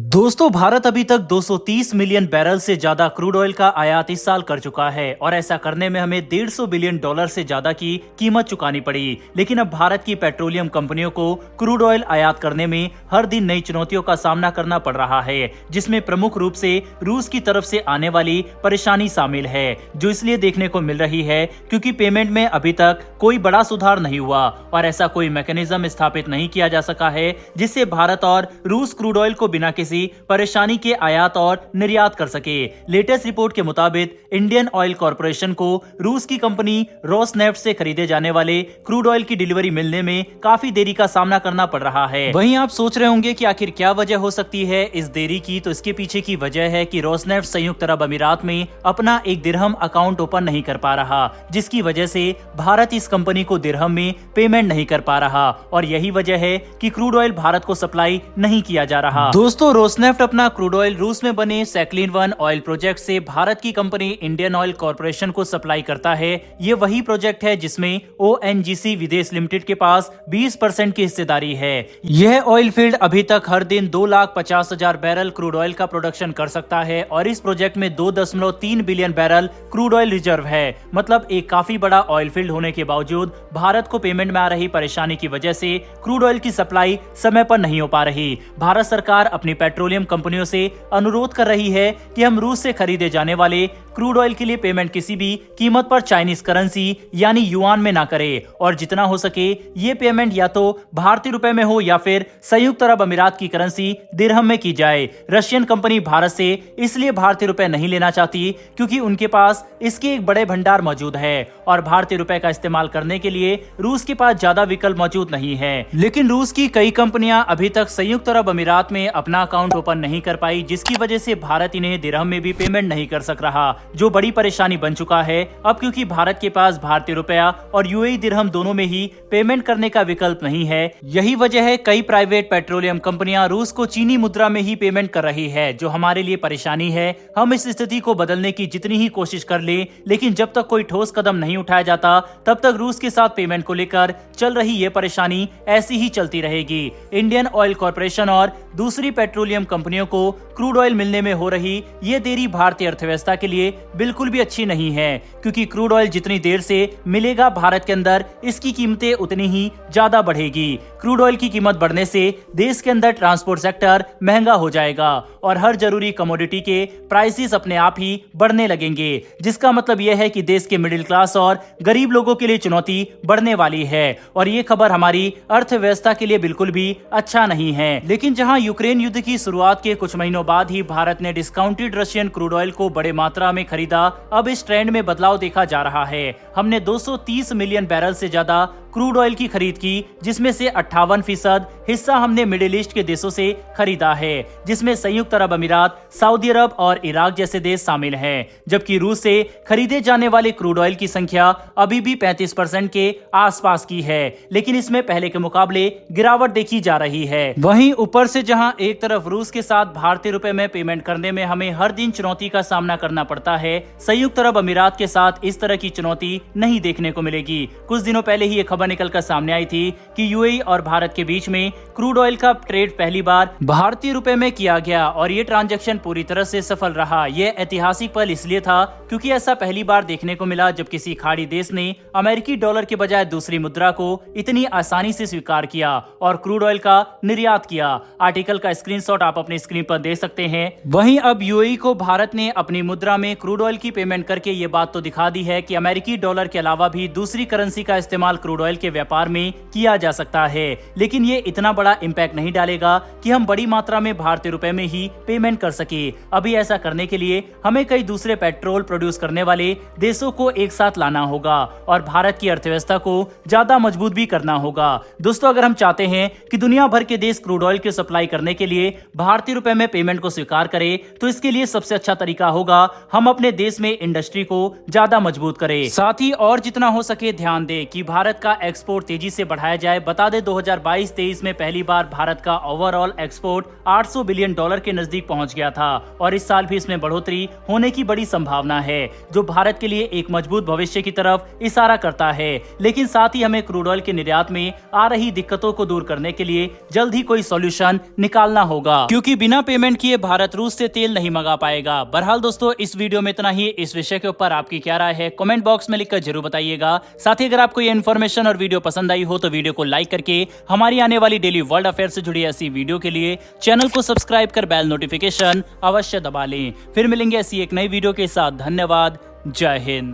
दोस्तों, भारत अभी तक 230 मिलियन बैरल से ज्यादा क्रूड ऑयल का आयात इस साल कर चुका है और ऐसा करने में हमें 150 बिलियन डॉलर से ज्यादा की कीमत चुकानी पड़ी। लेकिन अब भारत की पेट्रोलियम कंपनियों को क्रूड ऑयल आयात करने में हर दिन नई चुनौतियों का सामना करना पड़ रहा है, जिसमें प्रमुख रूप से रूस की तरफ से आने वाली परेशानी शामिल है, जो इसलिए देखने को मिल रही है क्योंकि पेमेंट में अभी तक कोई बड़ा सुधार नहीं हुआ और ऐसा कोई मैकेनिज्म स्थापित नहीं किया जा सका है जिससे भारत और रूस क्रूड ऑयल को बिना किसी परेशानी के आयात और निर्यात कर सके। लेटेस्ट रिपोर्ट के मुताबिक इंडियन ऑयल कॉर्पोरेशन को रूस की कंपनी रोसनेफ्ट से खरीदे जाने वाले क्रूड ऑयल की डिलीवरी मिलने में काफी देरी का सामना करना पड़ रहा है। वहीं आप सोच रहे होंगे कि आखिर क्या वजह हो सकती है इस देरी की, तो इसके पीछे की वजह है कि रोसनेफ्ट संयुक्त अरब अमीरात में अपना एक दिरहम अकाउंट ओपन नहीं कर पा रहा, जिसकी वजह से भारत इस कंपनी को दिरहम में पेमेंट नहीं कर पा रहा और यही वजह है कि क्रूड ऑयल भारत को सप्लाई नहीं किया जा रहा। दोस्तों, रोसनेफ्ट अपना क्रूड ऑयल रूस में बने सैकलिन-1 ऑयल प्रोजेक्ट से भारत की कंपनी इंडियन ऑयल कॉर्पोरेशन को सप्लाई करता है। ये वही प्रोजेक्ट है जिसमें ओएनजीसी विदेश लिमिटेड के पास 20% की हिस्सेदारी है। यह ऑयल फील्ड अभी तक हर दिन 2,50,000 बैरल क्रूड ऑयल का प्रोडक्शन कर सकता है और इस प्रोजेक्ट में 2.3 billion barrel crude oil reserve है। मतलब एक काफी बड़ा ऑयल फील्ड होने के बावजूद भारत को पेमेंट में आ रही परेशानी की वजह से क्रूड ऑयल की सप्लाई समय पर नहीं हो पा रही। भारत सरकार अपनी पेट्रोलियम कंपनियों से अनुरोध कर रही है कि हम रूस से खरीदे जाने वाले क्रूड ऑयल के लिए पेमेंट किसी भी कीमत पर चाइनीज करेंसी यानी युआन में ना करें और जितना हो सके ये पेमेंट या तो भारतीय रुपए में हो या फिर संयुक्त अरब अमीरात की करेंसी दिरहम में की जाए। रशियन कंपनी भारत से इसलिए भारतीय रुपए नहीं लेना चाहती क्योंकि उनके पास इसके एक बड़े भंडार मौजूद है और भारतीय रुपए का इस्तेमाल करने के लिए रूस के पास ज्यादा विकल्प मौजूद नहीं है। लेकिन रूस की कई कंपनियां अभी तक संयुक्त अरब अमीरात में अपना अकाउंट ओपन नहीं कर पाई, जिसकी वजह से भारत इन्हें दिरहम में भी पेमेंट नहीं कर सक रहा, जो बड़ी परेशानी बन चुका है अब क्योंकि भारत के पास भारतीय रुपया और यूएई दिरहम दोनों में ही पेमेंट करने का विकल्प नहीं है। यही वजह है कई प्राइवेट पेट्रोलियम कंपनियां रूस को चीनी मुद्रा में ही पेमेंट कर रही है, जो हमारे लिए परेशानी है। हम इस स्थिति को बदलने की जितनी ही कोशिश कर ले, लेकिन जब तक कोई ठोस कदम नहीं उठाया जाता तब तक रूस के साथ पेमेंट को लेकर चल रही ये परेशानी ऐसी ही चलती रहेगी। इंडियन ऑयल कॉर्पोरेशन और दूसरी पेट्रोलियम कंपनियों को क्रूड ऑयल मिलने में हो रही ये देरी भारतीय अर्थव्यवस्था के लिए बिल्कुल भी अच्छी नहीं है, क्योंकि क्रूड ऑयल जितनी देर से मिलेगा भारत के अंदर इसकी कीमतें उतनी ही ज्यादा बढ़ेगी। क्रूड ऑयल की कीमत बढ़ने से देश के अंदर ट्रांसपोर्ट सेक्टर महंगा हो जाएगा और हर जरूरी कमोडिटी के प्राइसेस अपने आप ही बढ़ने लगेंगे, जिसका मतलब यह है कि देश के मिडिल क्लास और गरीब लोगों के लिए चुनौती बढ़ने वाली है और ये खबर हमारी अर्थव्यवस्था के लिए बिल्कुल भी अच्छा नहीं है। लेकिन जहां यूक्रेन युद्ध की शुरुआत के कुछ महीनों बाद ही भारत ने डिस्काउंटेड रशियन क्रूड ऑयल को बड़े मात्रा में खरीदा, अब इस ट्रेंड में बदलाव देखा जा रहा है। हमने 230 मिलियन बैरल से ज्यादा क्रूड ऑयल की खरीद की, जिसमें से 58% हिस्सा हमने मिडिल ईस्ट के देशों से खरीदा है, जिसमें संयुक्त अरब अमीरात, सऊदी अरब और इराक जैसे देश शामिल हैं। जबकि रूस से खरीदे जाने वाले क्रूड ऑयल की संख्या अभी भी 35% के आसपास की है, लेकिन इसमें पहले के मुकाबले गिरावट देखी जा रही है। वहीं ऊपर से जहां एक तरफ रूस के साथ भारतीय रुपए में पेमेंट करने में हमें हर दिन चुनौती का सामना करना पड़ता है, संयुक्त अरब अमीरात के साथ इस तरह की चुनौती नहीं देखने को मिलेगी। कुछ दिनों पहले ही खबर निकलकर सामने आई थी कि यूएई और भारत के बीच में क्रूड ऑयल का ट्रेड पहली बार भारतीय रुपए में किया गया और ये ट्रांजैक्शन पूरी तरह से सफल रहा। ये ऐतिहासिक पल इसलिए था क्योंकि ऐसा पहली बार देखने को मिला जब किसी खाड़ी देश ने अमेरिकी डॉलर के बजाय दूसरी मुद्रा को इतनी आसानी से स्वीकार किया और क्रूड ऑयल का निर्यात किया। आर्टिकल का स्क्रीनशॉट आप अपनी स्क्रीन पर देख सकते हैं। वहीं अब यूएई को भारत ने अपनी मुद्रा में क्रूड ऑयल की पेमेंट करके ये बात तो दिखा दी है कि अमेरिकी डॉलर के अलावा भी दूसरी करेंसी का इस्तेमाल क्रूड ऑयल के व्यापार में किया जा सकता है, लेकिन ये इतना बड़ा इम्पैक्ट नहीं डालेगा कि हम बड़ी मात्रा में भारतीय रुपए में ही पेमेंट कर सके। अभी ऐसा करने के लिए हमें कई दूसरे पेट्रोल प्रोड्यूस करने वाले देशों को एक साथ लाना होगा और भारत की अर्थव्यवस्था को ज्यादा मजबूत भी करना होगा। दोस्तों, अगर हम चाहते हैं कि दुनिया भर के देश क्रूड ऑयल की सप्लाई करने के लिए भारतीय रुपए में पेमेंट को स्वीकार करें, तो इसके लिए सबसे अच्छा तरीका होगा हम अपने देश में इंडस्ट्री को ज्यादा मजबूत करें। साथ ही और जितना हो सके ध्यान दें कि भारत का एक्सपोर्ट तेजी से बढ़ाया जाए। बता दें 2022-23 में पहली बार भारत का ओवरऑल एक्सपोर्ट 800 बिलियन डॉलर के नजदीक पहुंच गया था और इस साल भी इसमें बढ़ोतरी होने की बड़ी संभावना है, जो भारत के लिए एक मजबूत भविष्य की तरफ इशारा करता है। लेकिन साथ ही हमें क्रूड ऑयल के निर्यात में आ रही दिक्कतों को दूर करने के लिए जल्द ही कोई सॉल्यूशन निकालना होगा। क्योंकि बिना पेमेंट किए भारत रूस से तेल नहीं मंगा पाएगा। बहरहाल दोस्तों, इस वीडियो में इतना ही। इस विषय के ऊपर आपकी क्या राय है कमेंट बॉक्स में लिखकर जरूर बताइएगा। साथ ही अगर आपको ये इन्फॉर्मेशन और वीडियो पसंद आई हो तो वीडियो को लाइक करके हमारी आने वाली डेली वर्ल्ड अफेयर से जुड़ी ऐसी वीडियो के लिए चैनल को सब्सक्राइब कर बेल नोटिफिकेशन अवश्य दबा लें। फिर मिलेंगे ऐसी एक नई वीडियो के साथ। धन्यवाद। जय हिंद।